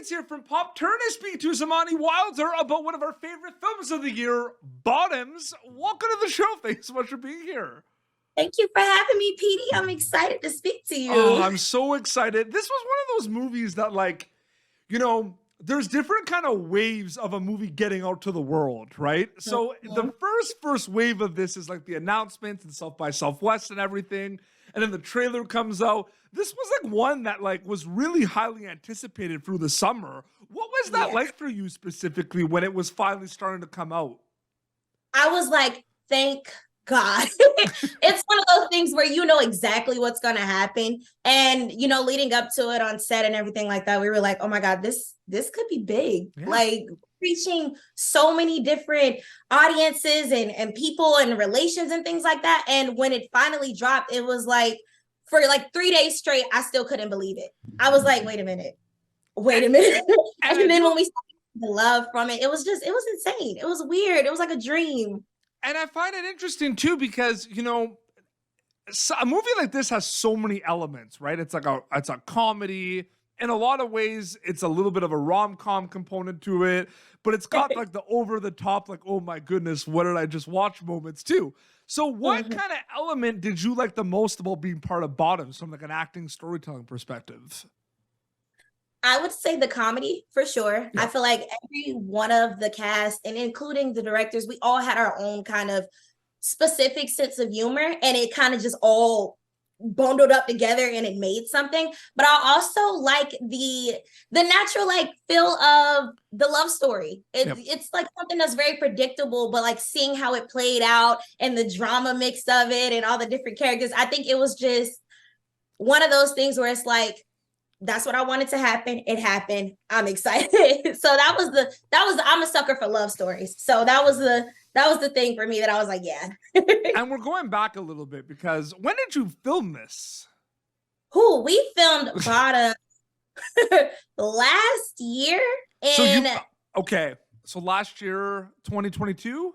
It's here from Pop Turner speaking to Zamani Wilder about one of our favorite films of the year, Bottoms. Welcome to the show. Thanks so much for being here. Thank you for having me, Petey. I'm excited to speak to Oh, you. I'm so excited. This was one of those movies that, like, there's different kind of waves of a movie getting out to the world, right? So the first wave of this is like the announcements and South by Southwest and everything, and then the trailer comes out. This was like one that like was really highly anticipated through the summer. What was that like for you specifically when it was finally starting to come out? I was like, thank God. It's one of those things where you know exactly what's going to happen. And, leading up to it on set and everything like that, we were like, oh my God, this could be big. Yeah. Like reaching so many different audiences and people and relations and things like that. And when it finally dropped, it was like, for like 3 days straight, I still couldn't believe it. I was like, wait a minute. And then when we saw the love from it, it was insane. It was weird. It was like a dream. And I find it interesting too, because, a movie like this has so many elements, right? It's a comedy. In a lot of ways, it's a little bit of a rom-com component to it, but it's got like the over-the-top, like, oh my goodness, what did I just watch moments too. So what kind of element did you like the most about being part of Bottoms from like an acting storytelling perspective? I would say the comedy for sure. Yeah. I feel like every one of the cast and including the directors, we all had our own kind of specific sense of humor, and it kind of just all bundled up together and it made something. But I also like the natural like feel of the love story. It's like something that's very predictable, but like seeing how it played out and the drama mix of it and all the different characters, I think it was just one of those things where it's like, that's what I wanted to happen. It happened. I'm excited. So I'm a sucker for love stories. So that was the thing for me that I was like, yeah. And we're going back a little bit because when did you film this? We filmed Bottom last year. So last year, 2022?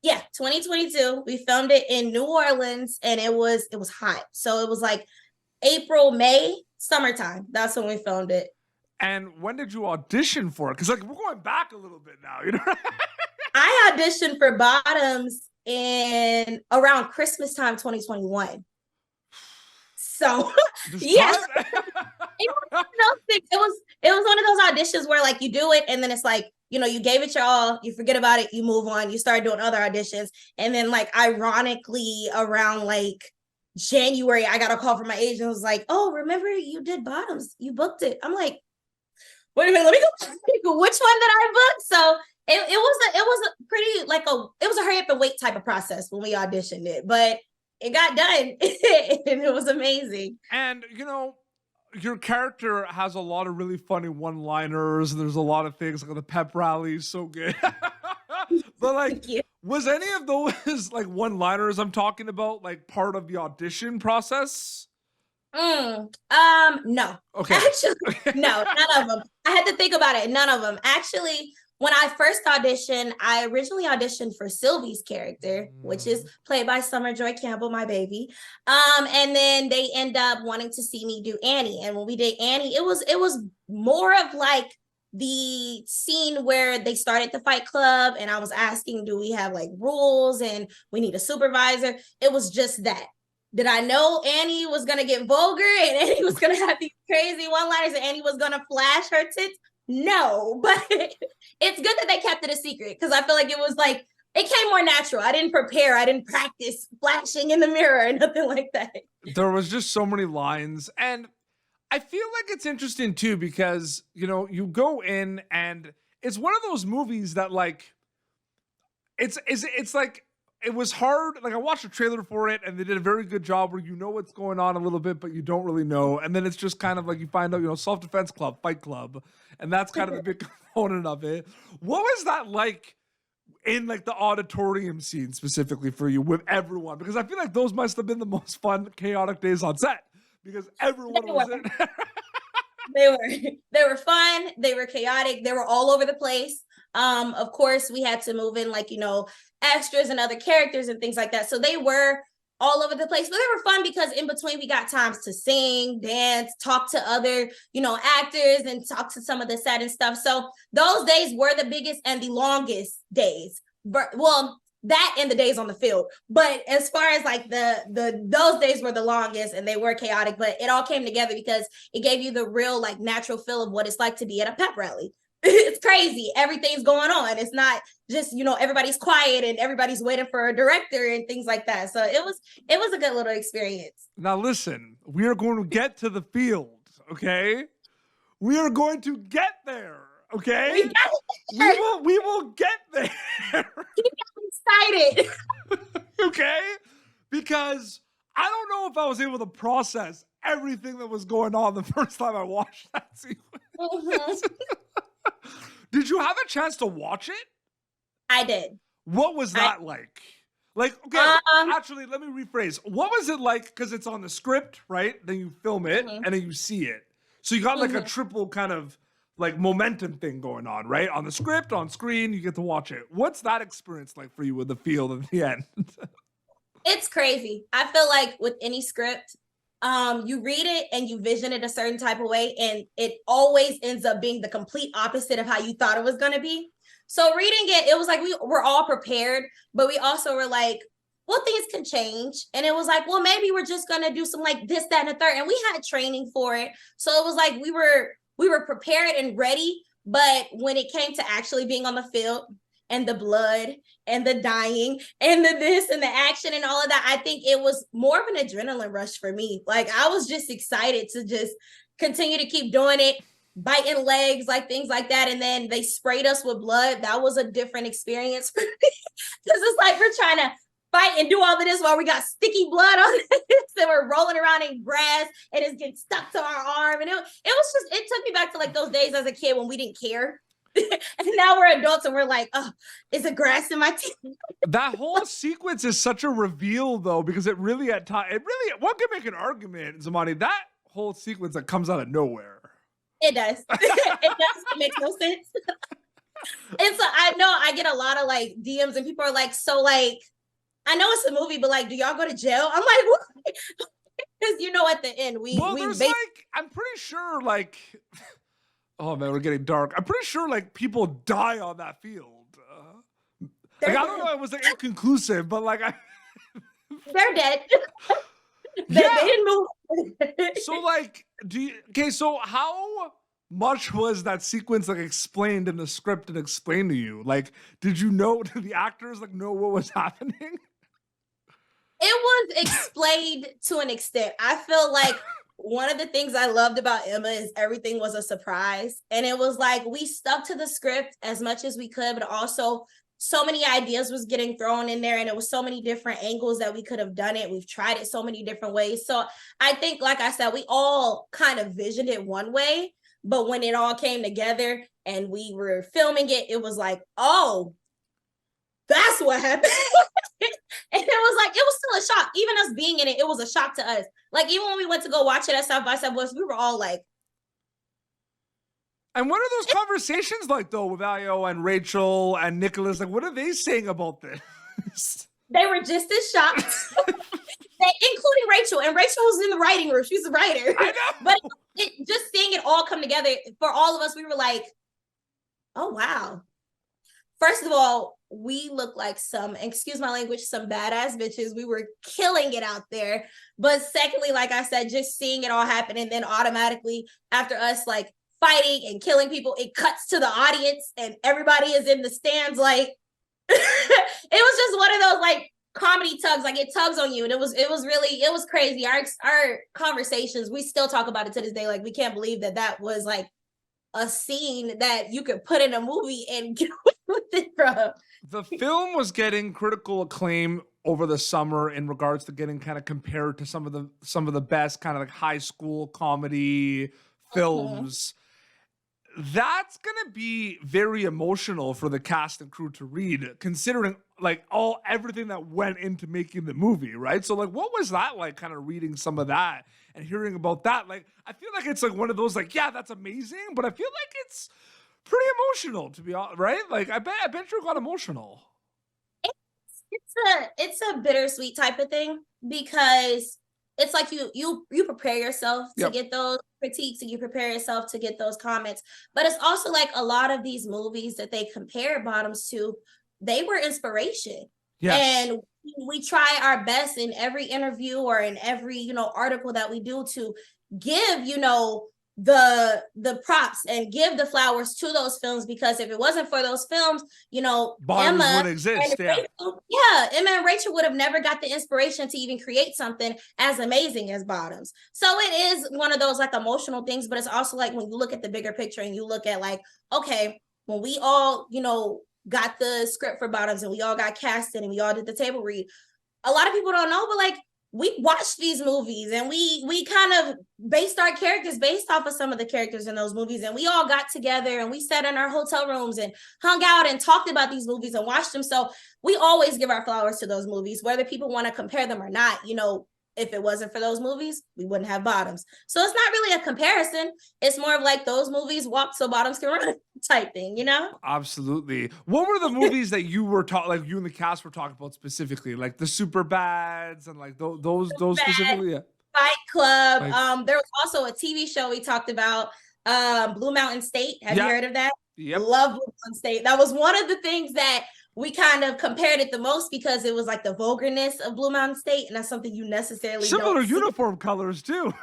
Yeah, 2022. We filmed it in New Orleans and it was hot. So it was like April, May, summertime. That's when we filmed it. And when did you audition for it? Because like we're going back a little bit now, I auditioned for Bottoms in around Christmas time 2021. So yes. It was one of those auditions where like you do it and then it's like, you gave it your all, you forget about it, you move on, you start doing other auditions. And then like ironically around like January, I got a call from my agent. Was like, "Oh, remember you did Bottoms? You booked it." I'm like, "Wait a minute, let me go. Which one did I book?" So it was a pretty like it was a hurry up and wait type of process when we auditioned it, but it got done and it was amazing. And your character has a lot of really funny one-liners. And there's a lot of things like the pep rally is so good. But like, was any of those like one-liners I'm talking about like part of the audition process? No. Okay. Actually, no, none of them. I had to think about it. None of them. Actually, when I first auditioned, I originally auditioned for Sylvie's character, which is played by Summer Joy Campbell, my baby. And then they end up wanting to see me do Annie. And when we did Annie, it was more of like the scene where they started the fight club and I was asking, do we have like rules and we need a supervisor? It was just that. Did I know Annie was going to get vulgar and Annie was going to have these crazy one-liners and Annie was going to flash her tits? No, but it's good that they kept it a secret because I feel like it was like, it came more natural. I didn't prepare. I didn't practice flashing in the mirror or nothing like that. There was just so many lines. And I feel like it's interesting too, because, you go in and it's one of those movies that like, it's like, it was hard. Like I watched a trailer for it and they did a very good job where you know what's going on a little bit, but you don't really know. And then it's just kind of like you find out, self-defense club, fight club. And that's kind of the big component of it. What was that like in like the auditorium scene specifically for you with everyone? Because I feel like those must have been the most fun, chaotic days on set because everyone was in. They were fun. They were chaotic. They were all over the place. Of course, we had to move in like, extras and other characters and things like that. So they were all over the place, but they were fun because in between we got times to sing, dance, talk to other, actors and talk to some of the set and stuff. So those days were the biggest and the longest days. Well, that and the days on the field. But as far as like those days were the longest and they were chaotic, but it all came together because it gave you the real like natural feel of what it's like to be at a pep rally. It's crazy. Everything's going on. It's not just, everybody's quiet and everybody's waiting for a director and things like that. So it was a good little experience. Now listen, we are going to get to the field, okay? We are going to get there, okay? We will get there. I'm excited. Okay? Because I don't know if I was able to process everything that was going on the first time I watched that sequence. Mm-hmm. Did you have a chance to watch it? I did. What was that like? Like, okay, actually, let me rephrase. What was it like? Because it's on the script, right? Then you film it, and then you see it. So you got like a triple kind of like momentum thing going on, right? On the script, on screen, you get to watch it. What's that experience like for you with the field at the end? It's crazy. I feel like with any script, you read it and you vision it a certain type of way, and it always ends up being the complete opposite of how you thought it was going to be. So reading it, it was like we were all prepared, but we also were like, well, things can change. And it was like, well, maybe we're just going to do some like this, that, and the third. And we had training for it. So it was like we were prepared and ready. But when it came to actually being on the field and the blood and the dying and the this and the action and all of that, I think it was more of an adrenaline rush for me. Like I was just excited to just continue to keep doing it, biting legs, like things like that. And then they sprayed us with blood. That was a different experience for me. Because it's like we're trying to fight and do all of this while we got sticky blood on this and we're rolling around in grass and it's getting stuck to our arm. And it took me back to like those days as a kid when we didn't care. And now we're adults and we're like, oh, is it grass in my teeth? That whole sequence is such a reveal though, because it really at times, one could make an argument, Zamani, that whole sequence that comes out of nowhere. It does. It makes no sense. And so I know I get a lot of like DMs and people are like, so like, I know it's a movie, but like, do y'all go to jail? I'm like, what? Because at the end, I'm pretty sure like, oh man, we're getting dark. I'm pretty sure like people die on that field. I don't know, it was like inconclusive, but like they're dead. They didn't move. So like, so how much was that sequence like explained in the script and explained to you? Like, did the actors like know what was happening? It was explained to an extent. I feel like one of the things I loved about Emma is everything was a surprise. And it was like we stuck to the script as much as we could, but also so many ideas was getting thrown in there and it was so many different angles that we could have done it. We've tried it so many different ways. So I think, like I said, we all kind of visioned it one way, but when it all came together and we were filming it, it was like, oh, that's what happened. And it was still a shock. Even us being in it, it was a shock to us. Like even when we went to go watch it at South by Southwest, we were all like. And what are those conversations like though with Ayo and Rachel and Nicholas? Like what are they saying about this? They were just as shocked. Including Rachel. And Rachel was in the writing room. She's a writer. I know. But just seeing it all come together, for all of us, we were like, oh, wow. First of all, we look like some, excuse my language, some badass bitches. We were killing it out there. But secondly, like I said, just seeing it all happen and then automatically after us like fighting and killing people, it cuts to the audience and everybody is in the stands like it was just one of those like comedy tugs, like it tugs on you. And it was crazy. Our conversations, we still talk about it to this day. Like we can't believe that was like a scene that you could put in a movie and get with it from. The film was getting critical acclaim over the summer in regards to getting kind of compared to some of the best kind of like high school comedy films. That's gonna be very emotional for the cast and crew to read, considering like everything that went into making the movie, right? So like, what was that like, kind of reading some of that and hearing about that? Like, I feel like it's like one of those like, yeah, that's amazing, but I feel like it's pretty emotional to be honest, right? Like, I bet you got emotional. It's a bittersweet type of thing because it's like you prepare yourself to Yep. get those critiques and you prepare yourself to get those comments. But it's also like a lot of these movies that they compare bottoms to, they were inspiration. Yes. And we try our best in every interview or in every, article that we do to give, the props and give the flowers to those films, because if it wasn't for those films, Bottoms Emma wouldn't exist. Yeah. Emma and Rachel would have never got the inspiration to even create something as amazing as Bottoms. So it is one of those like emotional things, but it's also like when you look at the bigger picture and you look at like, okay, when we all, got the script for Bottoms and we all got casted and we all did the table read, a lot of people don't know, but like we watched these movies and we kind of based our characters based off of some of the characters in those movies, and we all got together and we sat in our hotel rooms and hung out and talked about these movies and watched them. So we always give our flowers to those movies, whether people want to compare them or not. If it wasn't for those movies, we wouldn't have Bottoms. So it's not really a comparison. It's more of like those movies walked so Bottoms can run type thing, Absolutely. What were the movies that you were like you and the cast were talking about specifically, like the Super Bads and like those Bad, specifically? Yeah. Fight Club. Like, There was also a TV show we talked about, Blue Mountain State. Have you heard of that? Yep. Love Blue Mountain State. That was one of the things that we kind of compared it the most because it was like the vulgarness of Blue Mountain State, and that's something you necessarily Similar don't see. uniform colors too.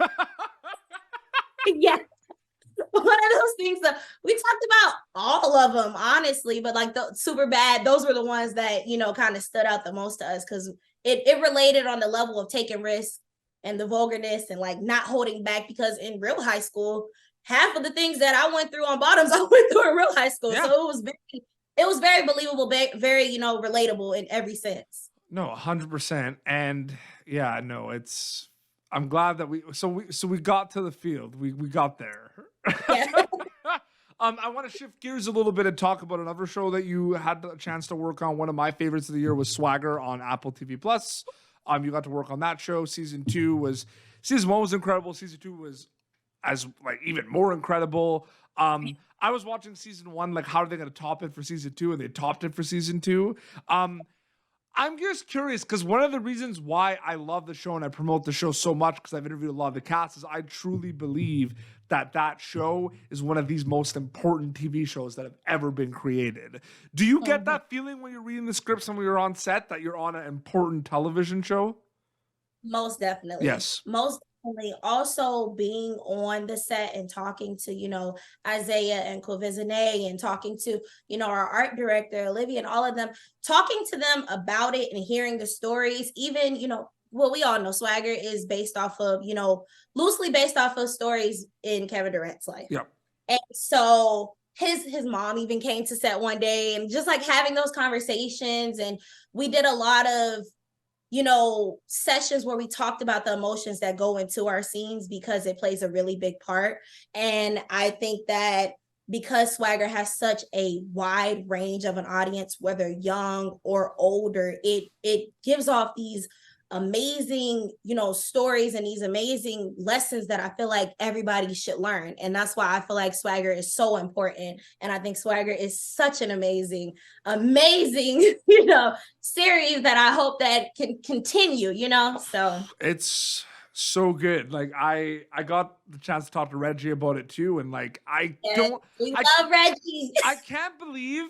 Yeah. One of those things that we talked about all of them, honestly, but like the Super Bad, those were the ones that, kind of stood out the most to us because it related on the level of taking risks and the vulgarness and like not holding back, because in real high school, half of the things that I went through on Bottoms, I went through in real high school. Yeah. So it was very believable, very, relatable in every sense. No, 100%. And yeah, no, I'm glad that we got to the field. We got there. Yeah. I want to shift gears a little bit and talk about another show that you had a chance to work on. One of my favorites of the year was Swagger on Apple TV Plus. You got to work on that show. Season 1 was incredible. Season 2 was as like even more incredible. I was watching season 1, like how are they going to top it for season 2, and they topped it for season 2. I'm just curious because one of the reasons why I love the show and I promote the show so much, because I've interviewed a lot of the cast, is I truly believe that show is one of these most important TV shows that have ever been created. Do you get that feeling when you're reading the scripts and when you're on set that you're on an important television show? Most definitely. Yes. Most definitely. Also being on the set and talking to, Isaiah and Kovizane and talking to, our art director, Olivia, and all of them, talking to them about it and hearing the stories, even, well, we all know Swagger is based off of, loosely based off of stories in Kevin Durant's life. Yep. And so his mom even came to set one day, and just like having those conversations. And we did a lot of, sessions where we talked about the emotions that go into our scenes because it plays a really big part. And I think that because Swagger has such a wide range of an audience, whether young or older, it gives off these amazing, stories and these amazing lessons that I feel like everybody should learn. And that's why I feel like Swagger is so important. And I think Swagger is such an amazing, series that I hope that can continue, so. It's so good. Like I got the chance to talk to Reggie about it too. And like, We love Reggie. I can't believe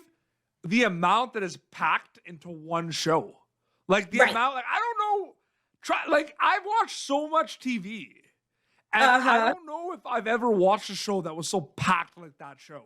the amount that is packed into one show. Like the amount, like I don't know. I've watched so much TV, and I don't know if I've ever watched a show that was so packed like that show.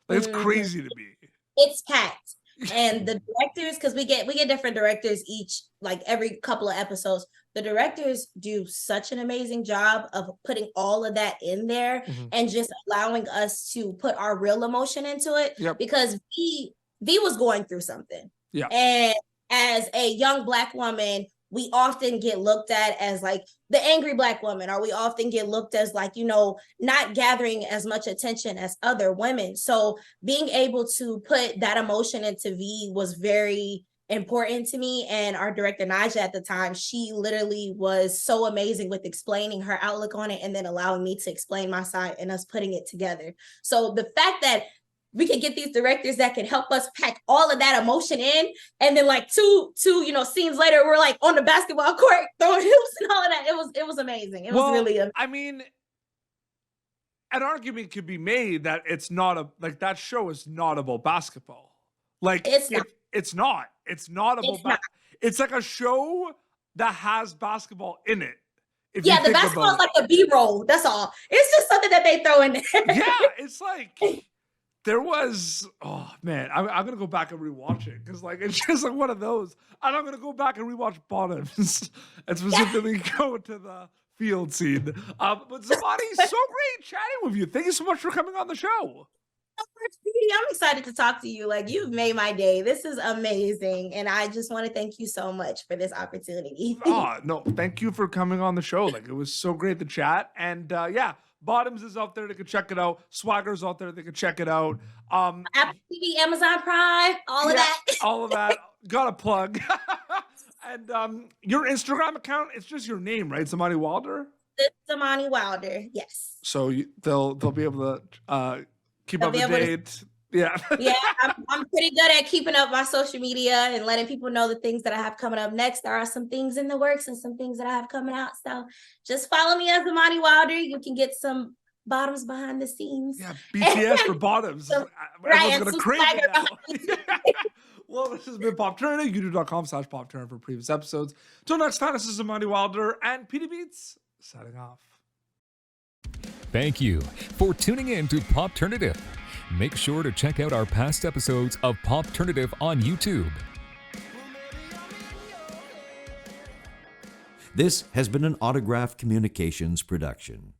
Like it's crazy to me. It's packed, and the directors, because we get different directors each, like every couple of episodes. The directors do such an amazing job of putting all of that in there and just allowing us to put our real emotion into it. Yep. Because V was going through something. Yeah. And as a young Black woman, we often get looked at as like the angry Black woman, or we often get looked as like, not gathering as much attention as other women. So being able to put that emotion into V was very important to me. And our director, Naja, at the time, she literally was so amazing with explaining her outlook on it and then allowing me to explain my side and us putting it together. So the fact that we could get these directors that can help us pack all of that emotion in. And then like two, scenes later, we're like on the basketball court throwing hoops and all of that. It was amazing. It was really amazing. I mean, an argument could be made that it's not that show is not about basketball. Like it's not. It's not about it's like a show that has basketball in it. Yeah, the basketball is like a B-roll. That's all. It's just something that they throw in there. Yeah, it's like there was. Oh man, I'm gonna go back and rewatch it because like it's just like one of those. And I'm gonna go back and rewatch Bottoms and specifically go to the field scene. But Zamani, so great chatting with you. Thank you so much for coming on the show. I'm excited to talk to you. Like, you've made my day. This is amazing. And I just want to thank you so much for this opportunity. Oh, no, thank you for coming on the show. Like, it was so great to chat. And yeah, Bottoms is out there. They can check it out. Swagger's out there. They can check it out. Apple TV, Amazon Prime, all of that. All of that. Got a plug. And your Instagram account, it's just your name, right? Zamani Wilder? It's Zamani Wilder, yes. So they'll be able to keep up to date. Yeah. Yeah, I'm pretty good at keeping up my social media and letting people know the things that I have coming up next. There are some things in the works and some things that I have coming out. So just follow me as Zamani Wilder. You can get some Bottoms behind the scenes. Yeah, BTS for Bottoms. Everyone's going to crave it now. Well, this has been Pop Turner. YouTube.com/Pop Turner for previous episodes. Till next time, this is Zamani Wilder and PD Beats signing off. Thank you for tuning in to Popternative. Make sure to check out our past episodes of Popternative on YouTube. This has been an Autograph Communications production.